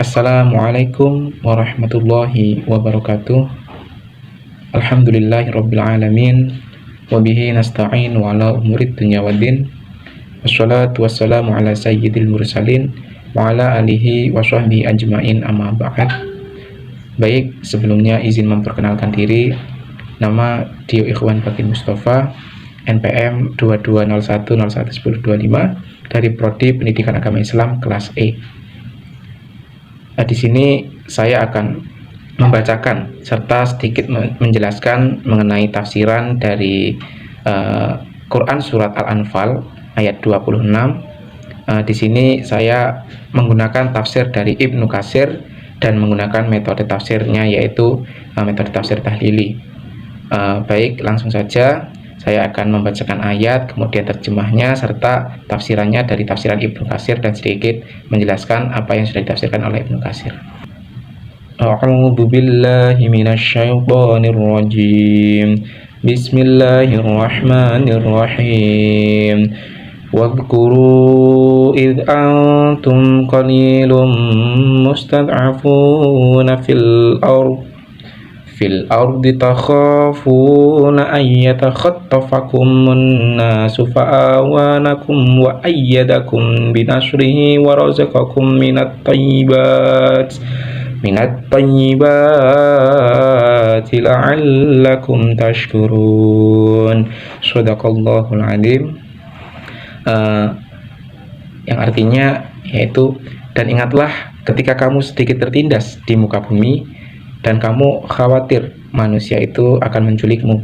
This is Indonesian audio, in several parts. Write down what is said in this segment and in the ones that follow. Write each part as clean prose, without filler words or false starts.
Assalamualaikum warahmatullahi wabarakatuh. Alhamdulillahirabbil alamin wa bihi nasta'in wa ala umurid dunya waddin. Wassalatu wassalamu ala sayyidil mursalin wa ala alihi wa sahbihi ajmain, amma ba'd. Baik, sebelumnya izin memperkenalkan diri. Nama Dio Ikhwan Bakin Mustafa, NPM 2201011025 dari Prodi Pendidikan Agama Islam kelas E. Di sini saya akan membacakan serta sedikit menjelaskan mengenai tafsiran dari Quran surat Al-Anfal ayat 26. Di sini saya menggunakan tafsir dari Ibnu Katsir dan menggunakan metode tafsirnya yaitu metode tafsir tahlili. Baik, langsung saja saya akan membacakan ayat, kemudian terjemahnya serta tafsirannya dari tafsiran Ibnu Katsir dan sedikit menjelaskan apa yang sudah ditafsirkan oleh Ibnu Katsir. A'udzu billahi minasyaitonir rajim. Bismillahirrahmanirrahim. Wadhkuru idh antum qalilum mustad'afuna fil ardi takhafuna ayyatakhatafakumun nasu fa'awanakum wa ayyadakum binasrihi wa razaqakum minat tayyibati la'allakum tashkurun. Shadaqallahul alim. Yang artinya yaitu, dan ingatlah ketika kamu sedikit tertindas di muka bumi dan kamu khawatir manusia itu akan menculikmu,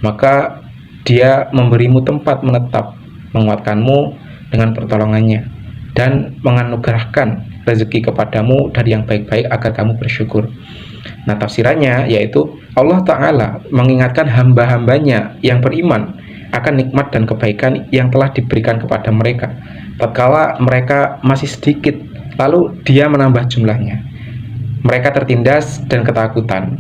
maka dia memberimu tempat menetap, menguatkanmu dengan pertolongannya, dan menganugerahkan rezeki kepadamu dari yang baik-baik agar kamu bersyukur. Nah, tafsirannya yaitu Allah Ta'ala mengingatkan hamba-hambanya yang beriman akan nikmat dan kebaikan yang telah diberikan kepada mereka tatkala mereka masih sedikit, lalu dia menambah jumlahnya. Mereka tertindas dan ketakutan,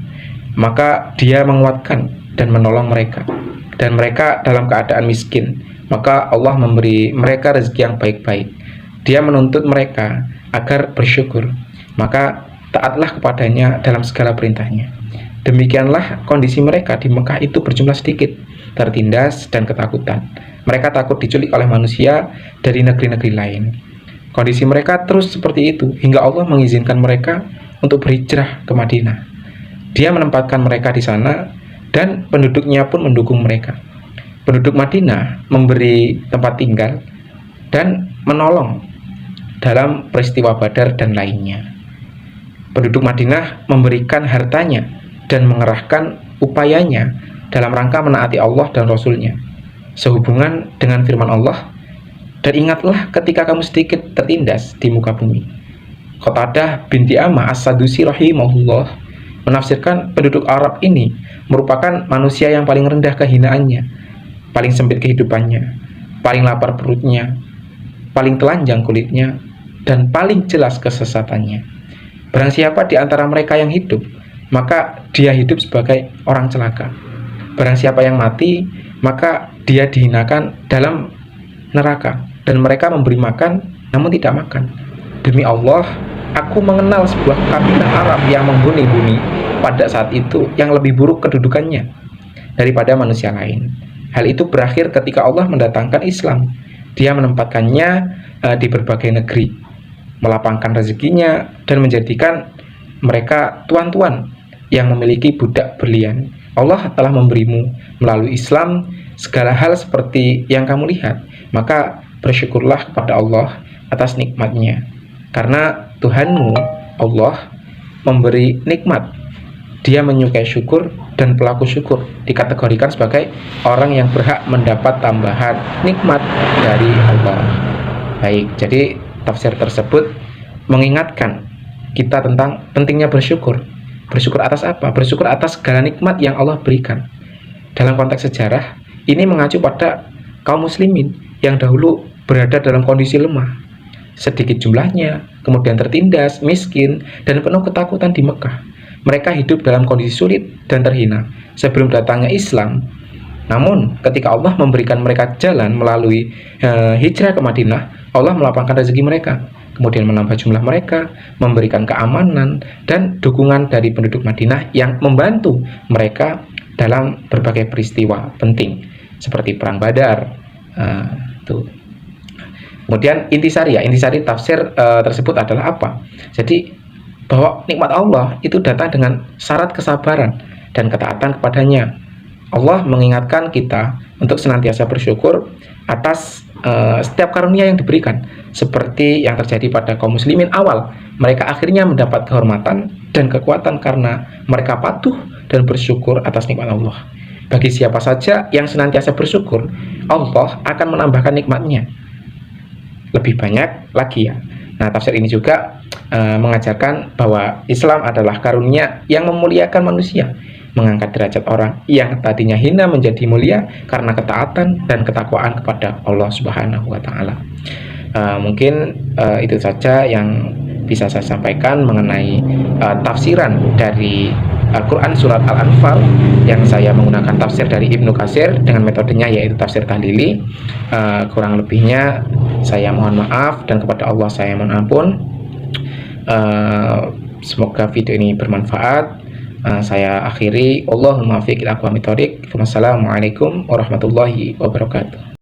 maka dia menguatkan dan menolong mereka. Dan mereka dalam keadaan miskin, maka Allah memberi mereka rezeki yang baik-baik. Dia menuntut mereka agar bersyukur, maka taatlah kepadanya dalam segala perintahnya. Demikianlah kondisi mereka di Mekah itu berjumlah sedikit, tertindas dan ketakutan. Mereka takut diculik oleh manusia dari negeri-negeri lain. Kondisi mereka terus seperti itu hingga Allah mengizinkan mereka untuk berhijrah ke Madinah. Dia menempatkan mereka di sana dan penduduknya pun mendukung mereka. Penduduk Madinah memberi tempat tinggal dan menolong dalam peristiwa Badar dan lainnya. Penduduk Madinah memberikan hartanya dan mengerahkan upayanya dalam rangka menaati Allah dan Rasul-Nya sehubungan dengan firman Allah, dan ingatlah ketika kamu sedikit tertindas di muka bumi. Qatadah binti Amah As-Sadusi rahimahullah menafsirkan penduduk Arab ini merupakan manusia yang paling rendah kehinaannya, paling sempit kehidupannya, paling lapar perutnya, paling telanjang kulitnya, dan paling jelas kesesatannya. Barang siapa di antara mereka yang hidup, maka dia hidup sebagai orang celaka. Barang siapa yang mati, maka dia dihinakan dalam neraka, dan mereka memberi makan namun tidak makan. Demi Allah, aku mengenal sebuah kabilah Arab yang menghuni bumi pada saat itu yang lebih buruk kedudukannya daripada manusia lain. Hal itu berakhir ketika Allah mendatangkan Islam. Dia menempatkannya di berbagai negeri, melapangkan rezekinya, dan menjadikan mereka tuan-tuan yang memiliki budak berlian. Allah telah memberimu melalui Islam segala hal seperti yang kamu lihat, maka bersyukurlah kepada Allah atas nikmatnya. Karena Tuhanmu, Allah, memberi nikmat. Dia menyukai syukur, dan pelaku syukur dikategorikan sebagai orang yang berhak mendapat tambahan nikmat dari Allah. Baik, jadi tafsir tersebut mengingatkan kita tentang pentingnya bersyukur. Bersyukur atas apa? Bersyukur atas segala nikmat yang Allah berikan. Dalam konteks sejarah, ini mengacu pada kaum muslimin yang dahulu berada dalam kondisi lemah, sedikit jumlahnya, kemudian tertindas, miskin, dan penuh ketakutan di Mekah. Mereka hidup dalam kondisi sulit dan terhina sebelum datangnya Islam. Namun, ketika Allah memberikan mereka jalan melalui hijrah ke Madinah, Allah melapangkan rezeki mereka. kemudian menambah jumlah mereka, memberikan keamanan dan dukungan dari penduduk Madinah yang membantu mereka dalam berbagai peristiwa penting seperti perang Badar. Tuh. Kemudian intisari tafsir tersebut adalah apa? Jadi bahwa nikmat Allah itu datang dengan syarat kesabaran dan ketaatan kepadanya. Allah mengingatkan kita untuk senantiasa bersyukur atas setiap karunia yang diberikan, seperti yang terjadi pada kaum muslimin awal. Mereka akhirnya mendapat kehormatan dan kekuatan karena mereka patuh dan bersyukur atas nikmat Allah. Bagi siapa saja yang senantiasa bersyukur, Allah akan menambahkan nikmatnya lebih banyak lagi ya. Nah, tafsir ini juga mengajarkan bahwa Islam adalah karunia yang memuliakan manusia, mengangkat derajat orang yang tadinya hina menjadi mulia karena ketaatan dan ketakwaan kepada Allah Subhanahu wa taala. Mungkin itu saja yang bisa saya sampaikan mengenai tafsiran dari Al-Quran surat Al-Anfal yang saya menggunakan tafsir dari Ibnu Katsir dengan metodenya yaitu tafsir tahlili. Kurang lebihnya saya mohon maaf dan kepada Allah saya mohon ampun. Semoga video ini bermanfaat. Saya akhiri. Allahumma fiq ila aqwamit thoriq. Wassalamualaikum warahmatullahi wabarakatuh.